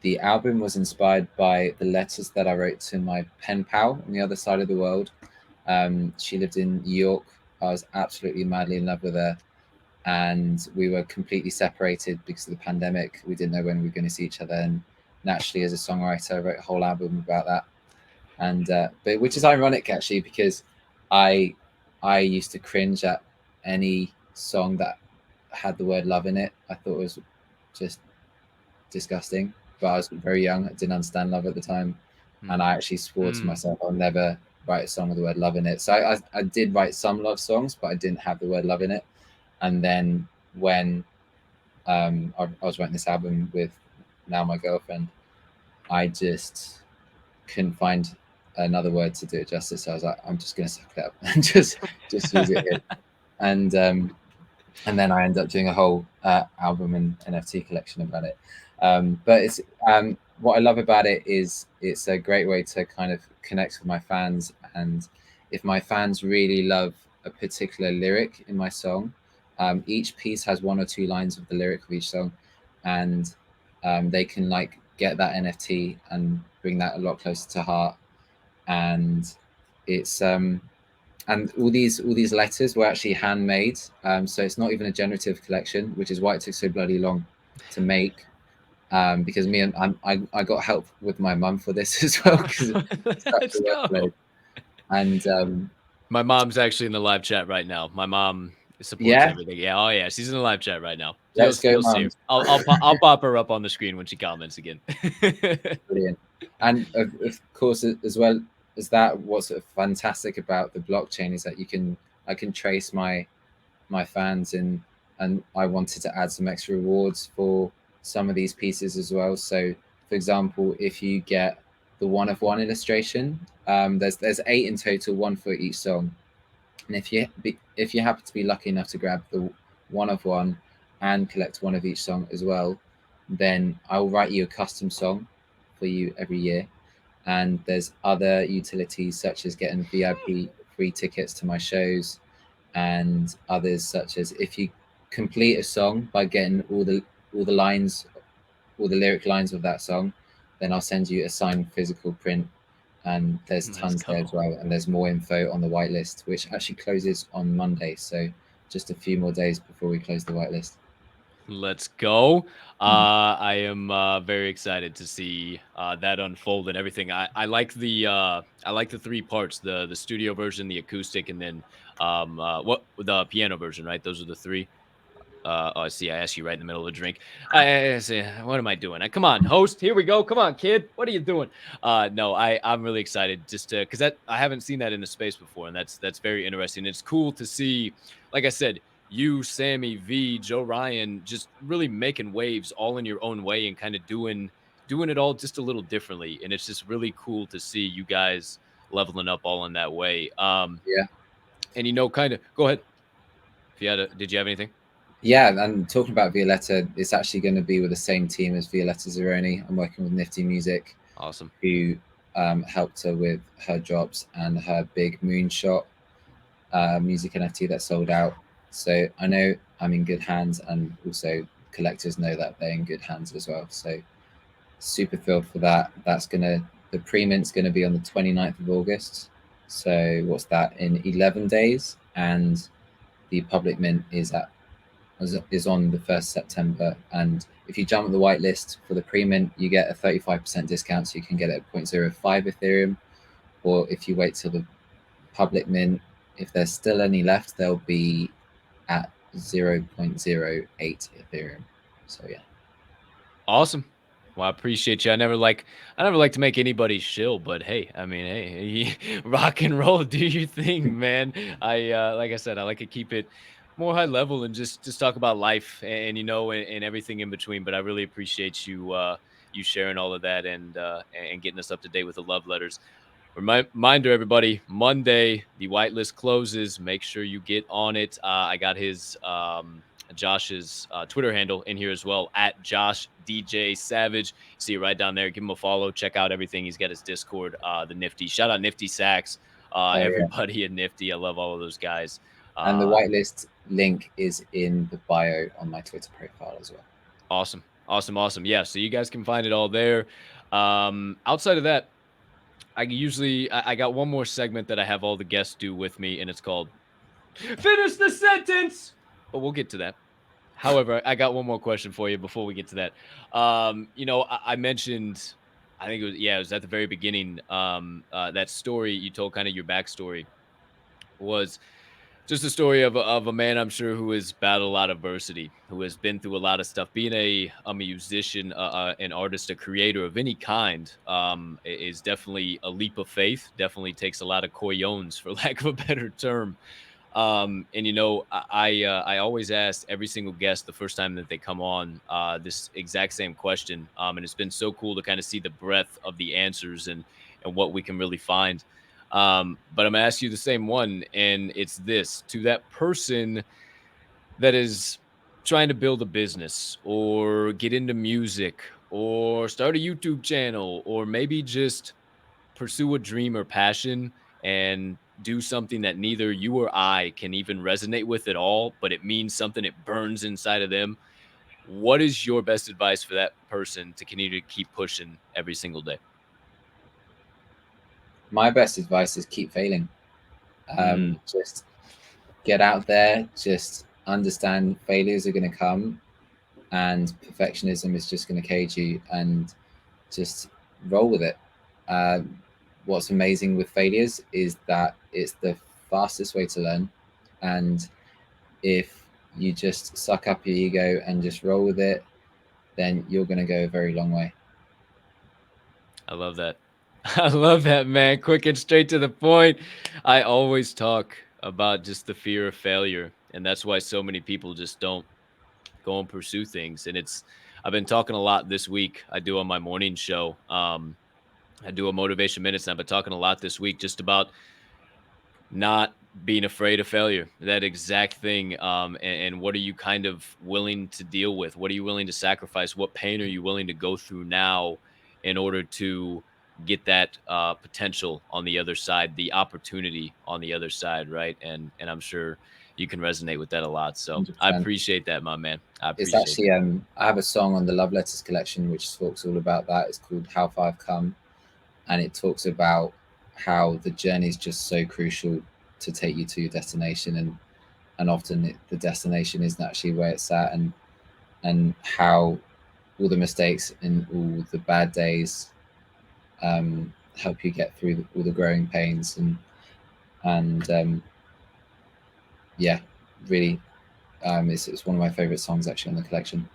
the album was inspired by the letters that I wrote to my pen pal on the other side of the world. She lived in New York. I was absolutely madly in love with her, and we were completely separated because of the pandemic. We didn't know when we were going to see each other, and naturally, as a songwriter, I wrote a whole album about that. And but which is ironic actually, because I I used to cringe at any song that had the word love in it. I thought it was just disgusting. But I was very young. I didn't understand love at the time, and I actually swore to myself I'll never write a song with the word love in it. So I did write some love songs, but I didn't have the word love in it. And then when I was writing this album with now my girlfriend, I just couldn't find another word to do it justice. So I was like, I'm just going to suck it up and just use it here. And then I ended up doing a whole album and NFT collection about it. But it's what I love about it is it's a great way to kind of connect with my fans. And if my fans really love a particular lyric in my song, each piece has one or two lines of the lyric of each song, and they can like get that NFT and bring that a lot closer to heart. And it's and all these letters were actually handmade, so it's not even a generative collection, which is why it took so bloody long to make. Because me and I got help with my mum for this as well, because it's such Let's a go. workload. And My mom's actually in the live chat right now. My mom supports yeah, everything. Yeah, oh yeah, she's in the live chat right now. let's go, You'll see her. mums. I'll pop her up on the screen when she comments again. Brilliant. And of course, as well as that, what's fantastic about the blockchain is that I can trace my fans, and I wanted to add some extra rewards for some of these pieces as well. So, for example, if you get the one of one illustration, there's 8 in total, one for each song. And if you happen to be lucky enough to grab the one of one and collect one of each song as well, then I will write you a custom song for you every year. And there's other utilities such as getting VIP free tickets to my shows, and others such as if you complete a song by getting all the lines, all the lyric lines of that song, then I'll send you a signed physical print. And there's Let's tons there as go. well. And there's more info on the whitelist, which actually closes on Monday. So just a few more days before we close the whitelist. Let's go. I am very excited to see that unfold and everything. I like the three parts: the studio version, the acoustic, and then what the piano version. Right, those are the three. Oh, I see. I asked you right in the middle of a drink. I say, what am I doing? Come on, host. Here we go. Come on, kid. What are you doing? No, I'm really excited just to because that I haven't seen that in the space before, and that's very interesting. It's cool to see. Like I said, you, Sammy V, Joe Ryan, just really making waves all in your own way and kind of doing it all just a little differently, and it's just really cool to see you guys leveling up all in that way. Yeah. And kind of go ahead. If you did you have anything? Yeah. And talking about Violetta, it's actually going to be with the same team as Violetta Zeroni. I'm working with Nifty Music, Awesome. who helped her with her drops and her big moonshot music NFT that sold out. So I know I'm in good hands, and also collectors know that they're in good hands as well. So super thrilled for that. The pre-mint's gonna be on the 29th of August. So what's that, in 11 days? And the public mint is on the 1st September. And if you jump at the whitelist for the pre-mint, you get a 35% discount, so you can get it at 0.05 Ethereum. Or if you wait till the public mint, if there's still any left, they'll be at 0.08 Ethereum. So yeah. Awesome. Well, I appreciate you. I never like to make anybody shill, but hey, I mean, hey, rock and roll, do your thing, man. Like I said, I like to keep it more high level and just talk about life and and everything in between. But I really appreciate you sharing all of that and getting us up to date with the love letters. Reminder, everybody, Monday, the whitelist closes. Make sure you get on it. I got Josh's Twitter handle in here as well, at Josh DJ Savage. See it right down there. Give him a follow. Check out everything. He's got his Discord, the Nifty. Shout out Nifty Sacks. Oh yeah. Everybody at Nifty. I love all of those guys. And the whitelist link is in the bio on my Twitter profile as well. Awesome. Awesome, awesome. Yeah, so you guys can find it all there. Outside of that, I got one more segment that I have all the guests do with me, and it's called "Finish the Sentence," but we'll get to that. However, I got one more question for you before we get to that. I mentioned, I think it was at the very beginning. That story you told, kind of your backstory, was just a story of a man, I'm sure, who has battled a lot of adversity, who has been through a lot of stuff. Being a musician, an artist, a creator of any kind, is definitely a leap of faith. Definitely takes a lot of coyones, for lack of a better term. And I always ask every single guest the first time that they come on this exact same question. And it's been so cool to kind of see the breadth of the answers and what we can really find. But I'm gonna ask you the same one, and it's this: to that person that is trying to build a business or get into music or start a YouTube channel or maybe just pursue a dream or passion and do something that neither you or I can even resonate with at all, but it means something, it burns inside of them. What is your best advice for that person to continue to keep pushing every single day? My best advice is keep failing. Mm, Just get out there, just understand failures are going to come, and perfectionism is just going to cage you, and just roll with it. What's amazing with failures is that it's the fastest way to learn. And if you just suck up your ego and just roll with it, then you're going to go a very long way. I love that. I love that, man. Quick and straight to the point. I always talk about just the fear of failure. And that's why so many people just don't go and pursue things. And I've been talking a lot this week. I do on my morning show. I do a motivation minutes, and I've been talking a lot this week just about not being afraid of failure, that exact thing. And what are you kind of willing to deal with? What are you willing to sacrifice? What pain are you willing to go through now in order to get that potential on the other side, the opportunity on the other side, right? And I'm sure you can resonate with that a lot. So I 100%. appreciate that, my man. I It's appreciate actually that. I have a song on the Love Letters collection which talks all about that. It's called How Far I've Come, and it talks about how the journey is just so crucial to take you to your destination, and often the destination isn't actually where it's at, and how all the mistakes and all the bad days help you get through all the growing pains, and yeah, really, it's one of my favorite songs actually on the collection.